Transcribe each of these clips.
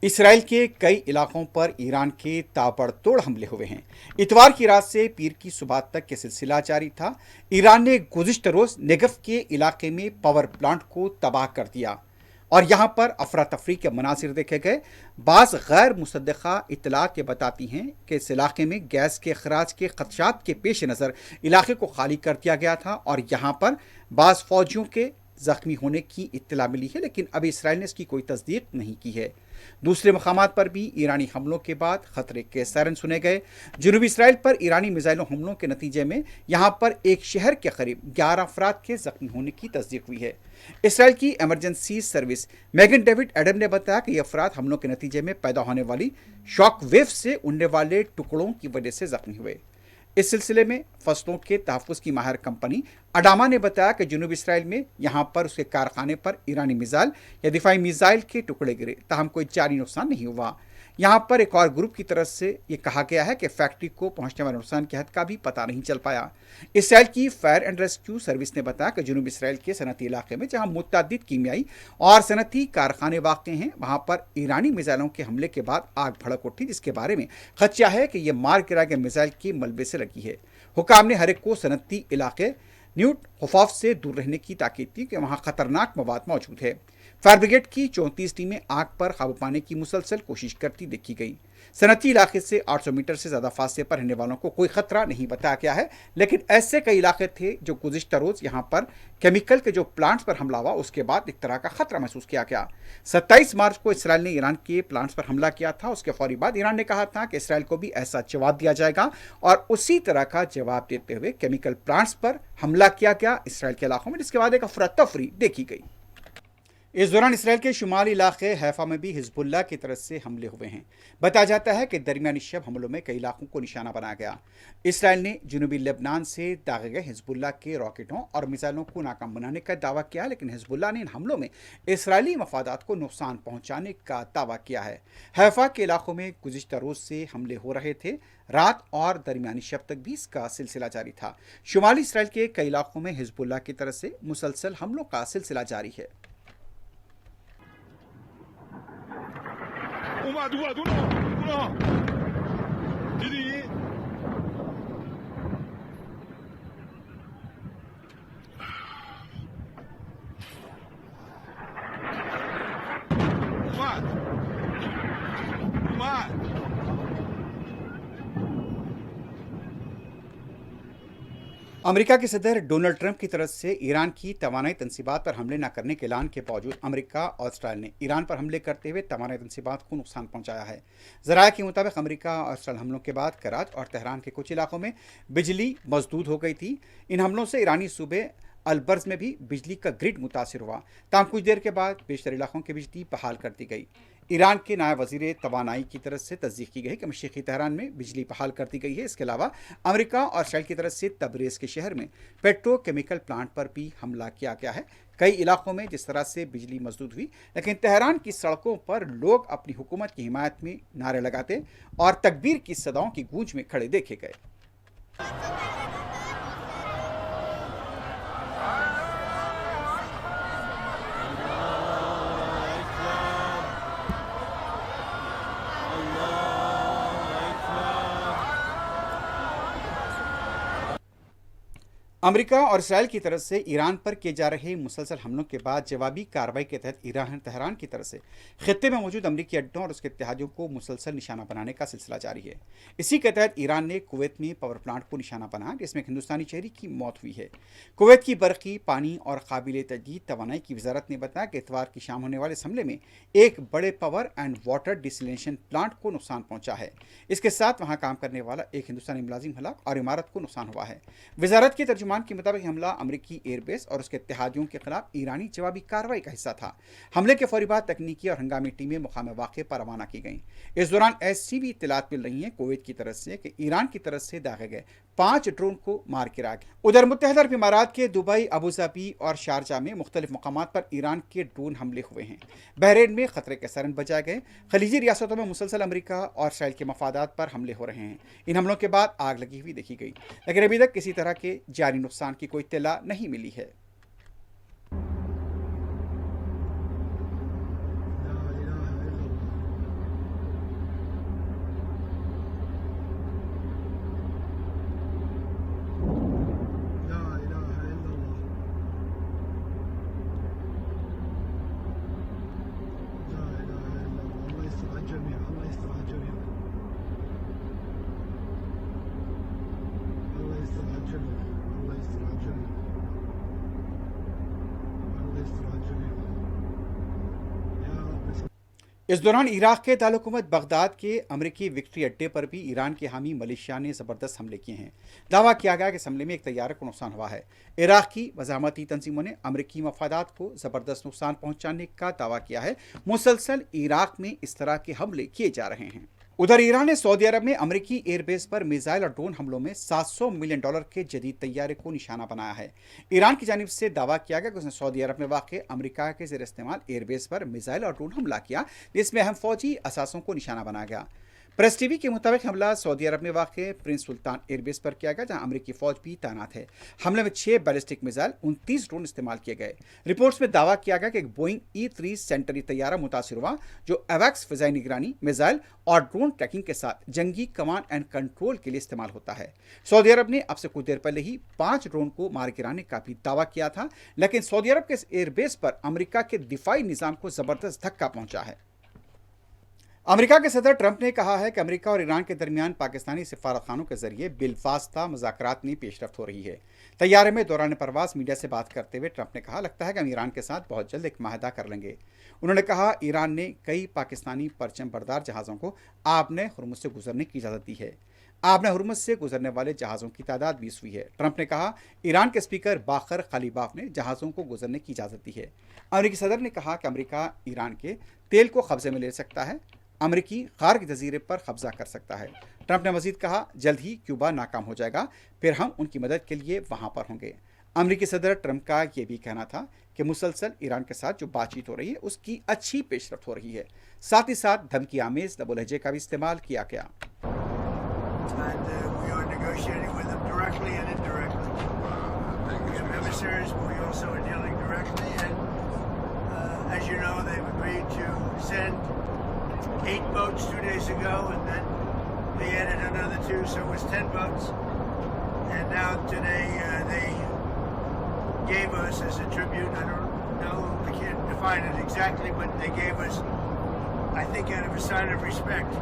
Israel के कई इलाकों पर ईरान के ताबड़तोड़ हमले हुए हैं। इतवार की रात से पीर की सुबह तक ये सिलसिला जारी था। ईरान ने गुज़िश्ता रोज़ नेगव के इलाके में पावर प्लांट को तबाह कर दिया और यहाँ पर अफरा तफरी के मनाजिर देखे गए। बाज़ गैर मुसद्दक़ा इतलात ये बताती हैं कि इस इलाके में गैस के अखराज के खदशात के पेश नज़र इलाके को खाली कर दिया गया था और यहाँ पर बाज़ फौजियों के जख्मी होने की इत्तला मिली है, लेकिन अभी इसराइल ने इसकी कोई तस्दीक नहीं की है। दूसरे मकामात पर भी ईरानी हमलों के बाद खतरे के सायरन सुने गए। जनूबी इसराइल पर ईरानी मिसाइलों हमलों के नतीजे में यहाँ पर एक शहर के करीब 11 अफराद के जख्मी होने की तस्दीक हुई है। इसराइल की एमरजेंसी सर्विस मैगन डेविड एडम ने बताया कि ये अफराद हमलों के नतीजे में पैदा होने वाली शॉक वेव से उड़ने वाले टुकड़ों की वजह से जख्मी हुए। इस सिलसिले में फसलों के तहफ़्फ़ुज़ की माहिर कंपनी अडामा ने बताया कि जनूबी इसराइल में यहाँ पर उसके कारखाने पर ईरानी मिसाइल या दिफाई मिसाइल के टुकड़े गिरे, ताहम कोई जानी नुकसान नहीं हुआ। यहाँ पर एक और ग्रुप की तरफ से ये कहा गया है कि फैक्ट्री को पहुँचने वाले नुकसान की हद का भी पता नहीं चल पाया। इसराइल की फायर एंड रेस्क्यू सर्विस ने बताया कि जनूबी इसराइल के सनती इलाके में जहाँ मुतअद्दिद कीमियाई और सनती कारखाने वाक़ हैं, वहाँ पर ईरानी मिसाइलों के हमले के बाद आग भड़क उठी, जिसके बारे में खदशा है कि यह मार गिरा गया मिसाइल के मलबे से लगी है। हुकाम ने हर एक को सनती इलाके न्यूट हुफाफ से दूर रहने की ताकीद की कि वहाँ खतरनाक मवाद मौजूद है। फायर ब्रिगेड की 34 टीमें आग पर काबू पाने की मुसलसल कोशिश करती देखी गई। सनती इलाके से 800 मीटर से ज़्यादा फासले पर रहने वालों को कोई खतरा नहीं बताया गया है, लेकिन ऐसे कई इलाके थे जो गुज़िश्ता रोज़ यहाँ पर केमिकल के जो प्लांट्स पर हमला हुआ उसके बाद एक तरह का खतरा महसूस किया गया। 27 मार्च को इसराइल ने ईरान के प्लांट्स पर हमला किया था। उसके फौरी बाद ईरान ने कहा था कि इसराइल को भी ऐसा जवाब दिया जाएगा और उसी तरह का जवाब देते हुए केमिकल प्लांट्स पर हमला किया गया इसराइल के इलाकों में, जिसके बाद एक अफरा तफरी देखी गई। इस दौरान इसराइल के शुमाली इलाके हैफा में भी हिजबुल्लाह की तरफ से हमले हुए हैं। बताया जाता है कि दरमियानी शब हमलों में कई इलाकों को निशाना बनाया गया। इसराइल ने जनूबी लेबनान से दागे गए हिजबुल्लाह के रॉकेटों और मिसाइलों को नाकाम बनाने का दावा किया, लेकिन हिजबुल्लाह ने इन हमलों में इसराइली मफादात को नुकसान पहुंचाने का दावा किया है। हैफा के इलाकों में गुज़िश्ता रोज़ से हमले हो रहे थे। रात और दरमियानी शब तक भी इसका सिलसिला जारी था। शुमाली इसराइल के कई इलाकों में हिजबुल्लाह की तरफ से मुसलसल हमलों का सिलसिला जारी है। اومد اونها دیدی اومد अमेरिका के सदर डोनाल्ड ट्रंप की तरफ से ईरान की तवानाई तनसीबात पर हमले न करने के ऐलान के बावजूद अमेरिका और इसराइल ने ईरान पर हमले करते हुए तवानाई तनसीबात को नुकसान पहुंचाया है। ज़राए के मुताबिक अमेरिका और इसराइल हमलों के बाद कराच और तेहरान के कुछ इलाकों में बिजली मसदूद हो गई थी। इन हमलों से ईरानी सूबे अलबर्ज में भी बिजली का ग्रिड मुतासर हुआ। ताहम कुछ देर के बाद बेशतर इलाकों की बिजली बहाल कर दी गई। ईरान के नायब वज़ीर तवानाई की तरफ से तस्दीक की गई कि मशरिक़ी तेहरान में बिजली बहाल कर दी गई है। इसके अलावा अमेरिका और इसराइल की तरफ से तबरेज़ के शहर में पेट्रोकेमिकल प्लांट पर भी हमला किया गया है। कई इलाकों में जिस तरह से बिजली मसदूद हुई, लेकिन तेहरान की सड़कों पर लोग अपनी हुकूमत की हिमायत में नारे लगाते और तकबीर की सदाओं की गूंज में खड़े देखे गए। अमेरिका और इसराइल की तरफ से ईरान पर किए जा रहे मुसलसल हमलों के बाद जवाबी कार्रवाई के तहत ईरान तेहरान की तरफ से खित्ते में मौजूद अमरीकी अड्डों और उसके इत्तेहादियों को मुसलसल निशाना बनाने का सिलसिला जारी है। इसी के तहत ईरान ने कुवैत में पावर प्लांट को निशाना बनाया, जिसमें एक हिंदुस्तानी शहरी की मौत हुई है। कुवैत की बरकी, पानी और काबिल तजदीद तवानाई की वजारत ने बताया कि इतवार की शाम होने वाले इस हमले में एक बड़े पावर एंड वाटर डिसलेशन प्लांट को नुकसान पहुंचा है। इसके साथ वहां काम करने वाला एक हिंदुस्तानी मुलाजिम हलाक और इमारत को नुकसान हुआ है। वजारत के तर्जुमान के मुताबिक हमला अमेरिकी एयरबेस और उसके इत्तेहादियों के खिलाफ ईरानी जवाबी कार्रवाई का हिस्सा था। हमले के फौरी बाद तकनीकी और हंगामी टीमें मुकाम वाक़े पर रवाना की गईं। इस दौरान ऐसी भी इत्तलात मिल रही हैं कुवैत की तरफ से कि ईरान की तरफ से दागे गए 5 ड्रोन को मार गिराया गया। उधर मुत्तहिदा अरब इमारात के दुबई, अबूधाबी और शारजा में मुख्तलिफ मकामात पर ईरान के ड्रोन हमले हुए हैं। बहरीन में खतरे के सायरन बजाए गए। खलीजी रियासतों में मुसलसल अमेरिका और इसराइल के मफादात पर हमले हो रहे हैं। इन हमलों के बाद आग लगी हुई देखी गई, लेकिन अभी तक किसी तरह के जानी नुकसान की कोई इत्तला नहीं मिली है। يستر الله يستر على الجميع الله يستر على الجميع الله يستر على الجميع يا رب इस दौरान इराक के दारकूमत बगदाद के अमरीकी विक्ट्री अड्डे पर भी ईरान के हामी मलेशिया ने ज़बरदस्त हमले किए हैं। दावा किया गया कि इस हमले में एक तैयारे को नुकसान हुआ है। इराक की मज़ाहमती तंजीमों ने अमरीकी मफादात को ज़बरदस्त नुकसान पहुंचाने का दावा किया है। मुसलसल इराक में इस तरह के हमले किए जा रहे हैं। उधर ईरान ने सऊदी अरब में अमरीकी एयरबेस पर मिसाइल और ड्रोन हमलों में $700 मिलियन के जदीद तैयारे को निशाना बनाया है। ईरान की जानिब से दावा किया गया कि उसने सऊदी अरब में वाक़ अमरीका के ज़ेर इस्तेमाल एयरबेस पर मिसाइल और ड्रोन हमला किया, जिसमें अहम फौजी असासों को निशाना बनाया गया। प्रेस टीवी के मुताबिक हमला सऊदी अरब में वाक़ प्रिंस सुल्तान एयरबेस पर किया गया, जहां अमरीकी फौज भी तैनात है। हमले में 6 बैलिस्टिक मिसाइल 29 ड्रोन इस्तेमाल किए गए। रिपोर्ट्स में दावा किया गया कि एक बोइंग E-3 सेंटरी तैयारा मुतासिर हुआ, जो एवैक्स फ़िज़ाई निगरानी, मिसाइल और ड्रोन ट्रैकिंग के साथ जंगी कमांड एंड कंट्रोल के लिए इस्तेमाल होता है। सऊदी अरब ने अब से कुछ देर पहले ही 5 ड्रोन को मार गिराने का भी दावा किया था, लेकिन सऊदी अरब के इस एयरबेस पर अमरीका के दिफाई निज़ाम को ज़बरदस्त धक्का पहुंचा है। अमेरिका के सदर ट्रंप ने कहा है कि अमेरिका और ईरान के दरमियान पाकिस्तानी सिफारतखानों के जरिए बिलवास्ता मुज़ाकरात में पेशरफ्त हो रही है। तैयारे में दौरान परवास मीडिया से बात करते हुए ट्रंप ने कहा, लगता है कि हम ईरान के साथ बहुत जल्द एक माहदा कर लेंगे। उन्होंने कहा, ईरान ने कई पाकिस्तानी परचम बरदार जहाज़ों को आबने हुर्मुज़ से गुजरने की इजाज़त दी है। आबने हुर्मुज़ से गुजरने वाले जहाज़ों की तादाद 20 हुई है। ट्रंप ने कहा, ईरान के स्पीकर बाकर खलीबाफ ने जहाज़ों को गुजरने की इजाज़त दी है। अमेरिकी सदर ने कहा कि अमेरिका ईरान के तेल को कब्जे में ले सकता है, अमरीकी खार्ग जजीरे पर कब्जा कर सकता है। ट्रंप ने मजीद कहा, जल्द ही क्यूबा नाकाम हो जाएगा, फिर हम उनकी मदद के लिए वहां पर होंगे। अमरीकी सदर ट्रंप का यह भी कहना था कि मुसलसल ईरान के साथ जो बातचीत हो रही है उसकी अच्छी पेशरफ्त हो रही है। साथ ही साथ धमकी आमेज लबो लहजे का भी इस्तेमाल किया गया। As you know, they've agreed to send 8 boats 2 days ago, and then they added another 2, so it was 10 boats. And now today they gave us as a tribute, I don't know, I can't define it exactly, but they gave us, I think out of a sign of respect,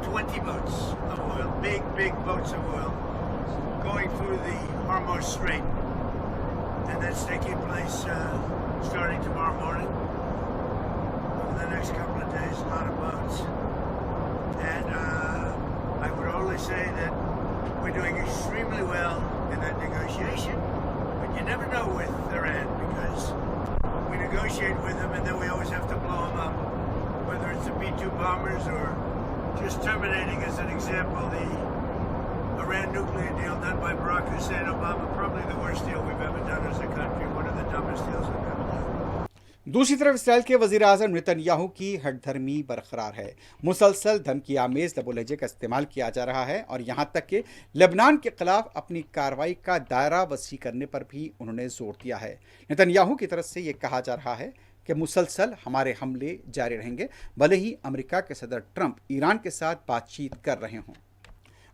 20 boats of oil, big boats of oil, going through the Hormuz Strait. And that's taking place starting tomorrow morning. The next couple of days, a lot of boats, and I would only say that we're doing extremely well in that negotiation, but you never know with Iran, because we negotiate with them and then we always have to blow them up, whether it's the B-2 bombers or just terminating, as an example, the Iran nuclear deal done by Barack Hussein Obama, probably the worst deal we've ever done as a country, one of the dumbest deals we've ever done. दूसरी तरफ Israel के वज़ीर आज़म Netanyahu की हठधर्मी बरकरार है। मुसलसल धमकी आमेज लबो लहजे का इस्तेमाल किया जा रहा है और यहाँ तक कि लेबनान के खिलाफ अपनी कार्रवाई का दायरा वसी करने पर भी उन्होंने जोर दिया है। नेतन्याहू की तरफ से ये कहा जा रहा है कि मुसलसल हमारे हमले जारी रहेंगे, भले ही अमेरिका के सदर ट्रंप ईरान के साथ बातचीत कर रहे हों।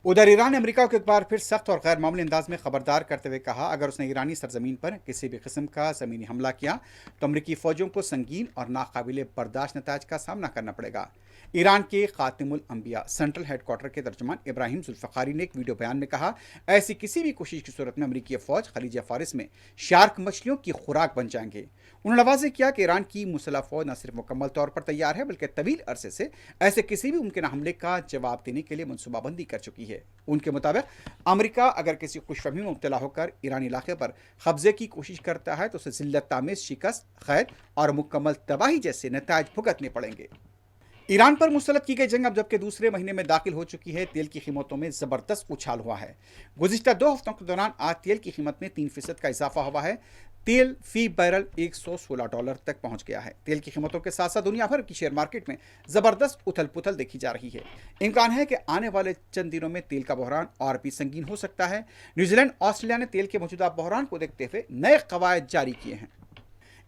उधर ईरान ने अमेरिका को एक बार फिर सख्त और गैर मामूली अंदाज में खबरदार करते हुए कहा, अगर उसने ईरानी सरजमीन पर किसी भी किस्म का ज़मीनी हमला किया तो अमेरिकी फ़ौजों को संगीन और नाकाबिले बर्दाश्त नताज का सामना करना पड़ेगा। ईरान के खातिमुल अंबिया सेंट्रल हेडक्वार्टर के तर्जुमान इब्राहिम जुल्फ़िकारी ने एक वीडियो बयान में कहा, ऐसी किसी भी कोशिश की सूरत में अमेरिकी फ़ौज खलीज फारिस में शार्क मछलियों की खुराक बन जाएंगे। उन्होंने वाज़ेह किया कि ईरान की मुसल्लह फ़ौज न सिर्फ मुकम्मल तौर पर तैयार है, बल्कि तवील अरसे से ऐसे किसी भी मुमकिन हमले का जवाब देने के लिए मनसूबाबंदी कर चुकी है। उनके मुताबिक अमेरिका अगर किसी खुशफहमी में मुब्तला होकर ईरानी इलाके पर कब्जे की कोशिश करता है तो उसे ज़िल्लत आमेज़ शिकस्त, क़ैद और मुकम्मल तबाही जैसे नताइज भुगतने पड़ेंगे। ईरान पर मुसल्लत की गई जंग अब जबकि दूसरे महीने में दाखिल हो चुकी है, तेल की कीमतों में ज़बरदस्त उछाल हुआ है। गुज़िश्ता 2 हफ्तों के दौरान आज तेल की कीमत में 3% का इजाफा हुआ है। तेल फी बैरल $116 तक पहुंच गया है। तेल की कीमतों के साथ साथ दुनिया भर की शेयर मार्केट में ज़बरदस्त उथल पुथल देखी जा रही है। इम्कान है कि आने वाले चंद दिनों में तेल का बहरान और भी संगीन हो सकता है। न्यूजीलैंड, ऑस्ट्रेलिया ने तेल के मौजूदा बहरान को देखते हुए नए कवायद जारी किए हैं।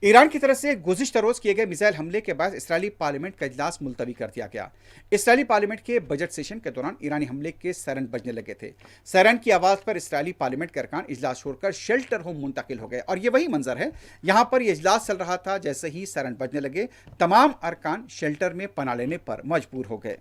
ईरान की तरफ से गुज़िश्ता रोज़ किए गए मिसाइल हमले के बाद इसराइली पार्लियामेंट का इजलास मुलतवी कर दिया गया। इसराइली पार्लियामेंट के बजट सेशन के दौरान ईरानी हमले के सायरन बजने लगे थे। सायरन की आवाज़ पर इसराइली पार्लियामेंट के अरकान इजलास छोड़कर शेल्टर होम मुंतकिल हो गए और ये वही मंजर है। यहाँ पर यह इजलास चल रहा था, जैसे ही सायरन बजने लगे तमाम अरकान शेल्टर में पनाह लेने पर मजबूर हो गए।